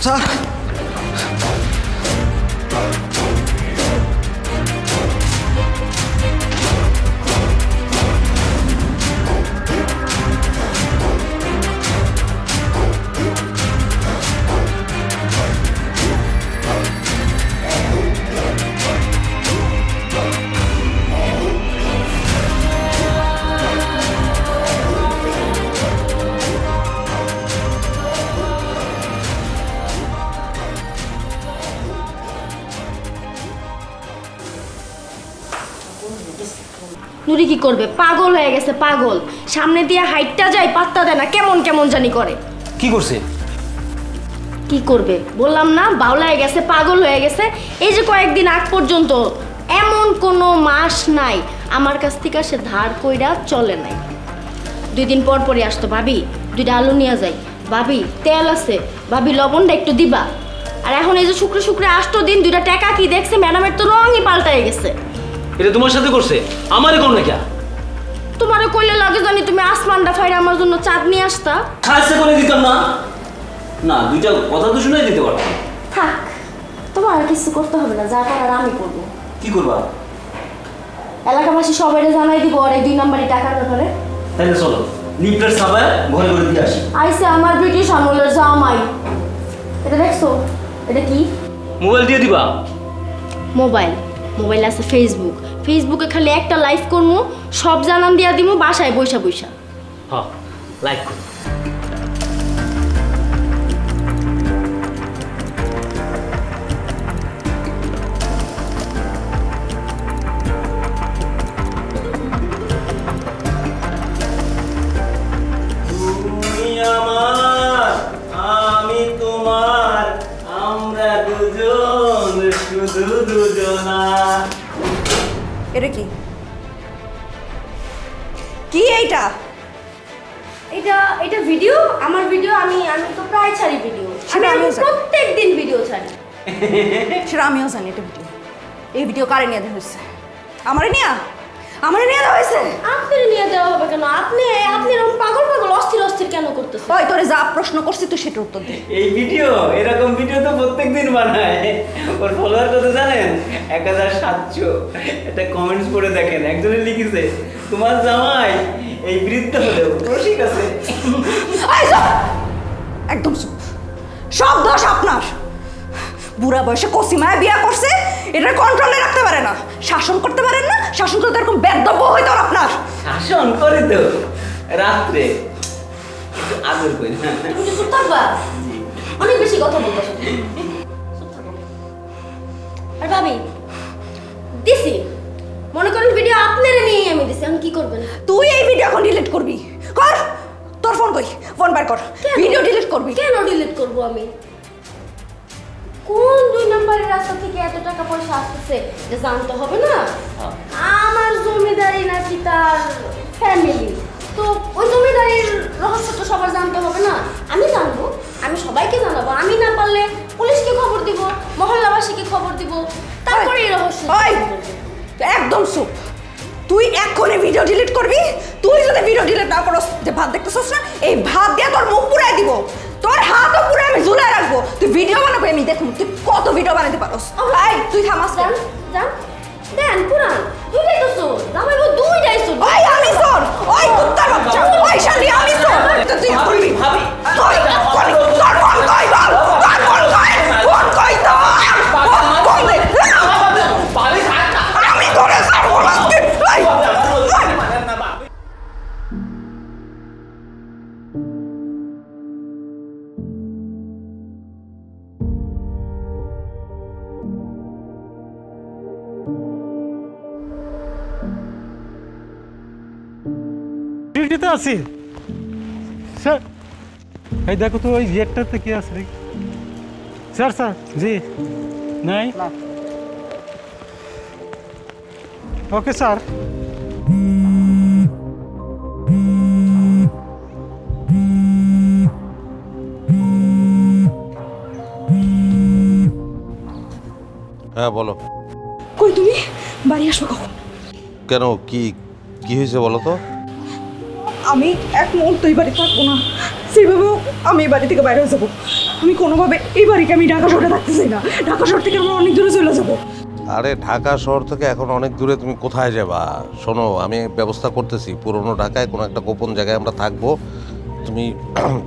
স্যার নুরি কি করবে, পাগল হয়ে গেছে পাগল। সামনে দিয়ে হাইটটা যায়, পাত্তা দেয় না, কেমন কেমন জানি করে। কি করছে? কি করবে বললাম না, বাউলা হয়ে গেছে, পাগল হয়ে গেছে। এই যে কয়েকদিন আগ পর্যন্ত এমন কোনো মাস নাই আমার কাছ থেকে সে ধার কইরা চলে নাই। 2 দিন পর পরই আসতো, ভাবি 2টা আলু নিয়ে যাই, ভাবি তেল আছে, ভাবি লবণটা একটু দিবা। আর এখন এই যে শুক্রে শুক্রে 8 দিন 2টা টাকা কি দেখছে, ম্যাডামের তো রঙই পাল্টায় গেছে। এটা তোমার সাথে করছে, আমারে কোন না? তোমারে কইলে লাগে জানি তুমি আসমানটা ফাইরা আমার জন্য চাঁদ নিয়ে আসতা। খাইছে করে দিতাম না? না, 2টা কথা তো শুনাই দিতে পারতাম। থাক, তোমার আর কিছু করতে হবে না, যা করার আমি করব। কি করবা? এলাকাবাসী সবাইরে জানাই দিব আর এই 2 নম্বরই টাকার ব্যাপারে। তাহলে চলো লিফলেট ছাপায় ঘরে ঘরে দিয়ে আসি। আইসে আমার ব্রিটিশ আমলের জামাই। এটা দেখছো? এটা কি? মোবাইল দিয়ে দিবা? মোবাইল আছে ফেসবুক, ফেসবুকে খালি একটা লাইভ করবো, সব জানান দিয়া দিব, বাসায় বইসা বইসা। হ্যাঁ, লাইভ করো। তুমি আমার, আমি তোমার, আমরা দুজন শুধু দুজনা। এটা কি কি এইটা? এটা ভিডিও, আমার ভিডিও। আমি তো প্রায় ছাড়ি ভিডিও, আমি প্রত্যেকদিন ভিডিও ছাড়ি। সেটা আমিও জানি এটা ভিডিও। এই ভিডিও কারে নিয়ে দেওয়া হয়েছে? আমারে নিয়ে দেওয়া হয়েছে? আপনারে নিয়ে দেওয়া হবে কেন? আপনি এরকম পাগল অস্থির কেন করতেছেন? ওই তোরে যা প্রশ্ন করছি তুই সেটার উত্তর দে। এই ভিডিও, এরকম ভিডিও তো প্রত্যেকদিন বানায়। ওর ফলোয়ার কত জানেন? 1700। একটা কমেন্টস পড়ে দেখেন, একজনে লিখেছে তোমার জামাই এই বৃদ্ধ হলেও রসিক আছে। একদম চুপ, সব দোষ আপনার। বুড়া বয়সে কসিমায় বিয়া করছে, এটা কন্ট্রোলে রাখতে পারে না, শাসন করতে পারেন না। শাসন করতে এরকম বেদব্য হইতো আপনার। শাসন করে তো রাত্রে একটু আদর করি না। তুমি চুপ থাকবা, অনেক বেশি কথা বলতেছো। আর ভাবি দিছি, মনে করেন ভিডিও আপনারা নিয়ে আমি দিছি, আমি কি করবেন? তুই এই ভিডিও এখন ডিলিট করবি, কর। তোর ফোন কই, ফোন বার কর, ভিডিও ডিলিট করবি। কেন ডিলিট করব আমি? কোন 2 নম্বরের রাস্তা থেকে এত টাকা পয়সা আসছে যে জানতে হবে না? আমার জমিদারি নাকি তার ফ্যামিলি, তো ওই জমিদারির রহস্যটা সবার জানতে হবে না? আমি জানবো, আমি সবাইকে জানাবো। আমি না পারলে পুলিশকে খবর দিব, মহল্লাবাসীকে খবর দিব, তারপরে এই রহস্য। একদম চুপ। তুই এক্ষুনি ভিডিও ডিলিট করবি। তুই যদি ভিডিও ডিলিট না করস, যে ভাত দেখতেছস না, এই ভাত দিয়ে তোর মুখ পুরাই দিব, তোর হাতও পুরো আমি ঝুলাই রাখবো। তুই ভিডিও বানাবি, আমি দেখবো তুই কত ভিডিও বানাতে পারস। এই তুই থামাস না, জান দেন পুরান দুইটাই তো চোর, জামাই বউ দুইটাই চোর। ওই আমি চোর, ওই কুত্তার বাচ্চা, ওই শালি আমি চোর। তুই করবি ভাবি, তুই করবি। তোর ফোন কই বল, তোর ফোন কই, ফোন কই তো ফোন দে। ভাবি থাক না, আমি তোরে ছাড়বো না। ডিউটিতে আছি স্যার। এই দেখো তো ওই গেটটাতে কি আছে রে? স্যার স্যার জি নাই। Okay sir. হ্যাঁ বলো। কই তুমি? বাড়ি আসবে কখন? কেন, কি কি হয়েছে বলো তো? আমি এক মুহূর্ত এই বাড়ি থাকবো না, সেভাবেও আমি এই বাড়ি থেকে বাইরে হয়ে যাবো। আমি কোনোভাবে এই বাড়িকে আমি ঢাকা শহরে থাকতে চাই না। ঢাকা শহর থেকে আমরা অনেক দূরে চলে যাবো। আরে ঢাকা শহর থেকে এখন অনেক দূরে, তুমি কোথায় যাবা? শোনো, আমি ব্যবস্থা করতেছি, পুরনো ঢাকায় কোনো একটা গোপন জায়গায় আমরা থাকবো, তুমি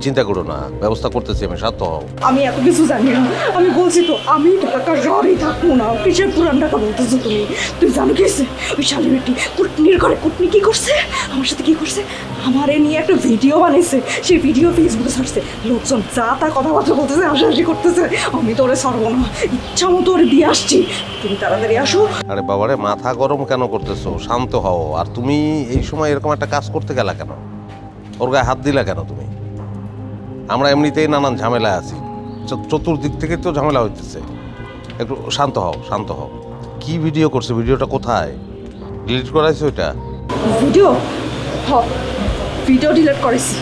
চিন্তা করো না, ব্যবস্থা করতেছি আমি, শান্ত হও। আমি এত কিছু জানি না, আমি বলছি তো আমি ঢাকা শহরেই থাকবো না। কিসের পুরান ঢাকা বলতেছো তুমি? তুমি জানো কি হয়েছে? ওই শালি বেটি কুটনির ঘরে কুটনি কি করছে, আমার সাথে কি করছে, আমার এ নিয়ে একটা ভিডিও বানাইছে, সেই ভিডিও ফেসবুকে ছাড়ছে। লোকজন যা তা কথাবার্তা বলতেছে, হাসাহাসি করতেছে। আমি তো ওরে ছাড়বো না, ইচ্ছা মতো ওরে দিয়ে আসছি। তুমি তাড়াতাড়ি আসো। আরে বাবারে, মাথা গরম কেন করতেছো? শান্ত হও। আর তুমি এই সময় এরকম একটা কাজ করতে গেলা কেন? ওর গায়ে হাত দিলা কেন তুমি? আমরা এমনিতেই নানান ঝামেলায় আছি, চতুর্দিক থেকে তো ঝামেলা হইতেছে। একটু শান্ত হও, শান্ত হও। কি ভিডিও করছে? ভিডিওটা কোথায়? ডিলিট করাইছে ওইটা? ভিডিও? হ্যাঁ, ভিডিও ডিলিট করেছি।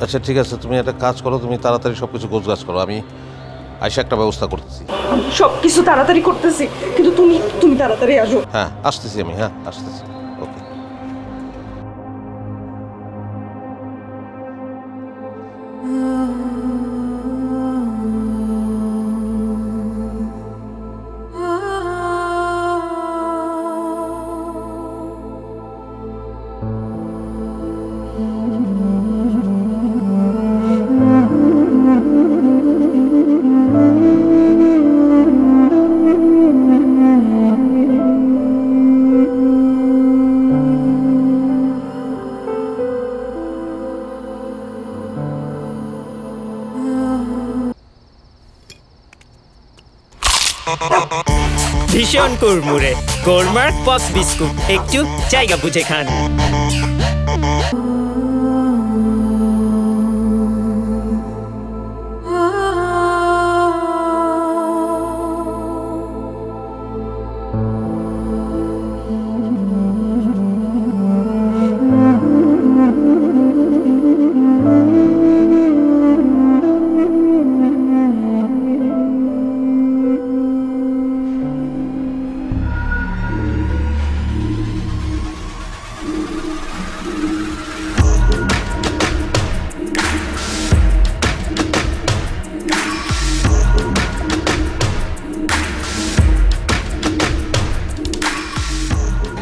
আচ্ছা ঠিক আছে, তুমি একটা কাজ করো, তুমি তাড়াতাড়ি সব কিছু গোছগাছ করো, আমি আইসা একটা ব্যবস্থা করতেছি। আমি সব কিছু তাড়াতাড়ি করতেছি, কিন্তু তুমি তাড়াতাড়ি আসো। হ্যাঁ আসতেছি আমি, হ্যাঁ আসতেছি। ওকে। ভীষণ কুড়মুড়ে গোলমার্ক পপস বিস্কুট, একটু জায়গা বুঝে খান।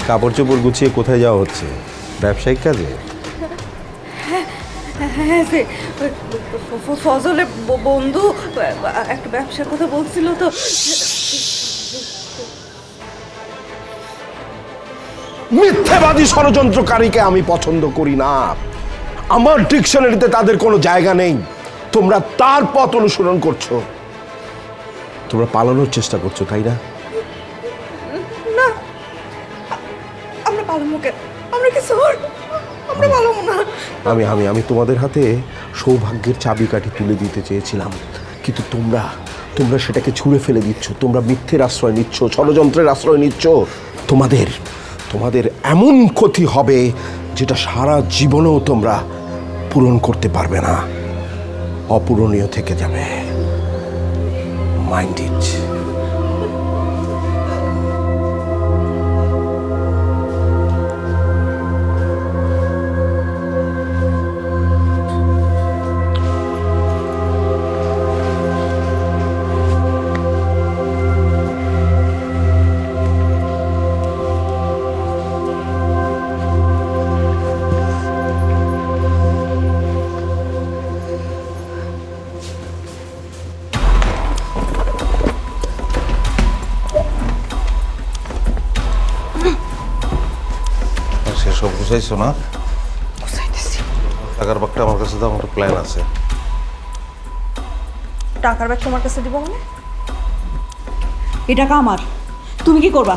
কাপড় চোপড় গুছিয়ে কোথায় যাওয়া হচ্ছে? ব্যবসায়িক কাজে? হ্যাঁ, ফজলের বন্ধু একটা ব্যবসার কথা বলছিল তো। মিথ্যাবাদী ষড়যন্ত্রকারীকে আমি পছন্দ করি না। আমার ডিকশনারিতে তাদের কোনো জায়গা নেই। তোমরা তার পথ অনুসরণ করছো, তোমরা পালানোর চেষ্টা করছো, তাই না? না, আমরা পালাবো কেন? আমরা কি চোর? আমরা পালাবো না। আমি আমি আমি তোমাদের হাতে সৌভাগ্যের চাবিকাঠি তুলে দিতে চেয়েছিলাম, কিন্তু তোমরা তোমরা সেটাকে ছুঁড়ে ফেলে দিচ্ছ। তোমরা মিথ্যের আশ্রয় নিচ্ছ, ষড়যন্ত্রের আশ্রয় নিচ্ছ। তোমাদের তোমাদের এমন ক্ষতি হবে যেটা সারা জীবনেও তোমরা পূরণ করতে পারবে না, অপূরণীয় থেকে যাবে। Mind it. সব বুঝাইছো না? টাকার ব্যাগটা আমার কাছে দাও, আমার প্ল্যান আছে। টাকার ব্যাগ তোমার কাছে দিব মানে? এই টাকা আমার, তুমি কি করবা?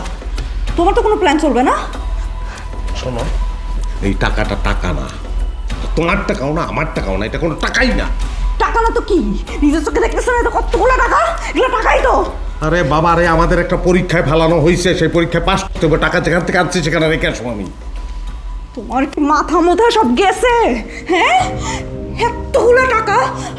তোমার তো কোনো প্ল্যান চলবে না। শোনো, এই টাকাটা টাকা না, তোমার টাকাও না, আমার টাকাও না, এটা কোনো টাকাই না। টাকা না তো কি? নিজের চোখে দেখতেছো না? এটা কতগুলো টাকা, এগুলো টাকাই তো। আরে বাবা রে, আমাদের একটা পরীক্ষায় ফেলানো হয়েছে, সেই পরীক্ষায় পাস করতে হবে। টাকা যেখান থেকে আনছি সেখানে রেখে আসবো আমি। তোমার কি মাথা মোথা সব গেছে? হ্যাঁ, এতগুলো টাকা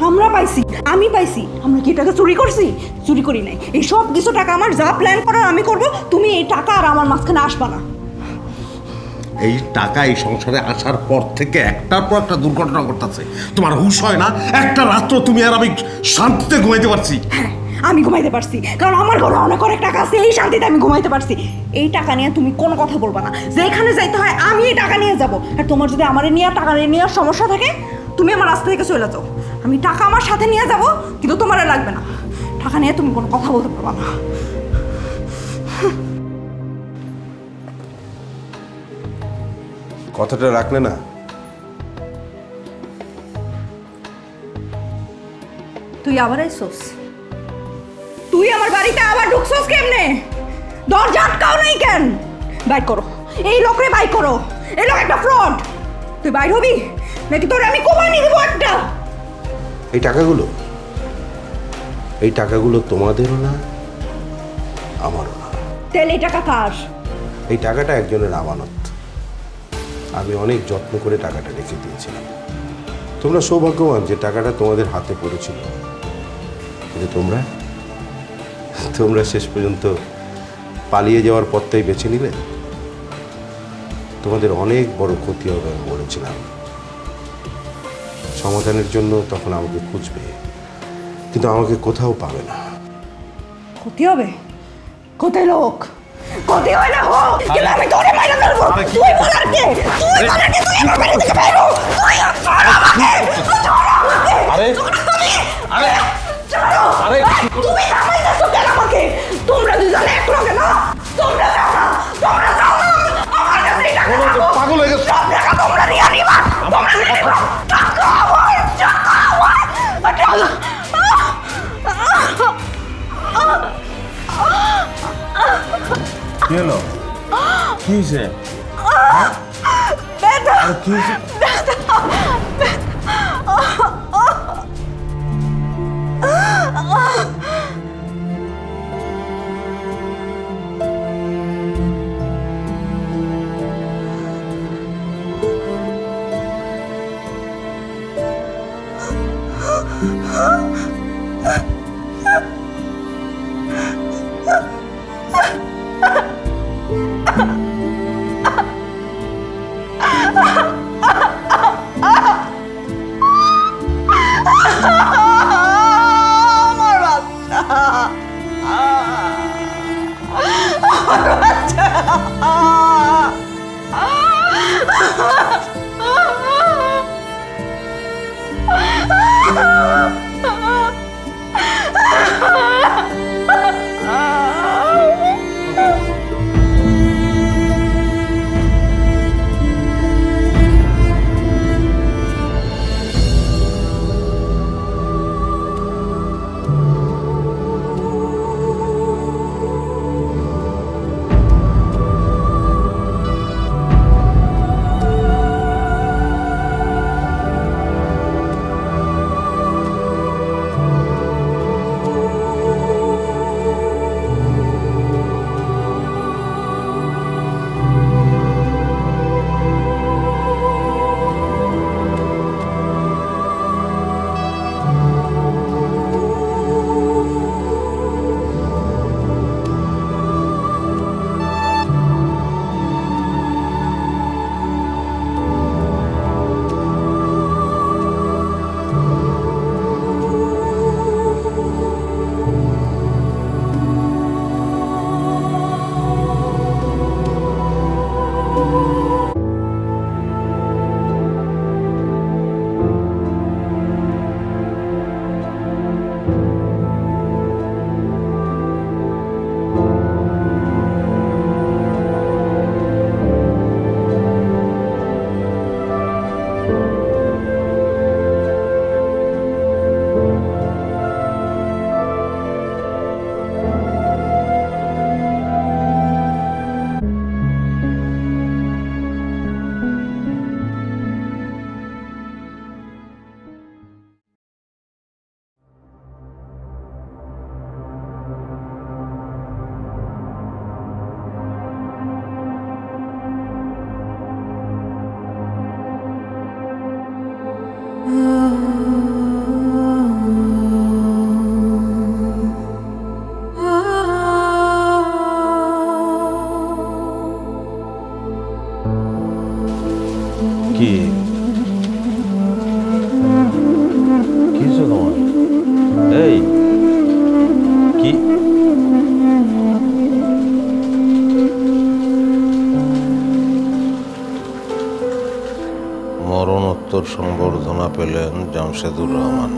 আমরা পাইছি, আমি পাইছি। আমরা কি টাকা চুরি করছি? চুরি করি নাই। এই সব কিছু টাকা আমার, যা প্ল্যান করার আমি করব। তুমি এই টাকা আর আমার মাঝখানে আসবা না। এই টাকা এই সংসারে আসার পর থেকে একটার পর একটা দুর্ঘটনা ঘটতেছে। তোমার হুঁশ হয় না? একটা রাত্র তুমি আর আমি শান্তিতে ঘুমাইতে পারছি। হ্যাঁ, আমি ঘুমাইতে পারছি, কারণ আমার ঘরে অনেক টাকা আছে। এই শান্তিতে আমি ঘুমাইতে পারছি। এই টাকা নিয়ে তুমি কোনো কথা বলবা না। যেখানে যাইতে হয় আমি এই টাকা নিয়ে যাব। আর তোমার যদি আমার নিয়ে টাকা নিয়ে সমস্যা থাকে, তুমি আমার রাস্তা থেকে চলে যাও। আমি টাকা আমার সাথে নিয়ে যাব, কিন্তু তোমার লাগবে না। টাকা নিয়ে তুমি কোনো কথা বলতে পারবা না। কথাটা রাখলে না? তুই আবার আইসোস? তুই আমার বাড়িতে আবার ঢুকছোস কেমনে? দরজা আটকাও নাই কেন? বাইর করো এই লোকরে, বাইর করো। এই লোক একটা ফ্রড। তুই বাইর হবি নাকি তোরে আমি কোবানি দিব একটা? এই টাকাগুলো তোমাদেরও না, আমারও না। তাহলে এই টাকা কার? এই টাকাটা একজনের আমানত। আমি অনেক যত্ন করে টাকাটা রেখে দিয়েছিলাম। তোমরা সৌভাগ্যবান যে টাকাটা তোমাদের হাতে পড়েছিল, কিন্তু তোমরা শেষ পর্যন্ত পালিয়ে যাওয়ার পথটাই বেছে নিলে। তোমাদের অনেক বড় ক্ষতি হবে আমি বলেছিলাম। সমাধানের জন্য তখন আমাকে খুঁজবে, কিন্তু আমাকে কোথাও পাবে না। ক্ষতি হবে? কোথায় লোক? ক্ষতি হয় না হোক, কিন্তু আমি তোরে মাইরা ফেলবো। তুই বলার কে? তুই বলার কে? তুই আমার বাড়ি থেকে বের হ। তুই ছাড়ো আমাকে। আরে আরে আরে তুমি থামাইতেছো কেন আমাকে? তোমরা দুজন এক লগে না? তোমরা যাও না, তোমরা যাও না। আমার কাছে এই টাকা পাগল হয়ে গেছে। সব টাকা তোমরা নিয়ে নিবা। তোমরা নিয়ে নিবা। টাকা আমার, টাকা আমার। কি হলো? কি হয়েছে? কি হয়েছে? সংবর্ধনা পেলেন জামশেদুর রহমান।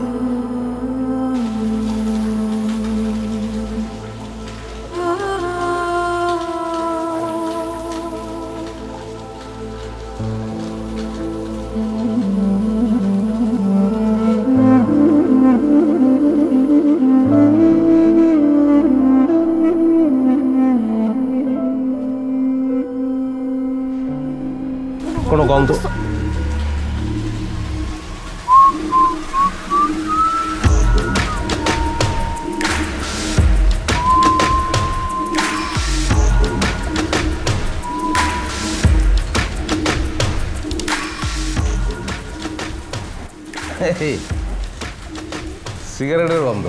কোনো গন্ধ সিগারেটের গন্ধ।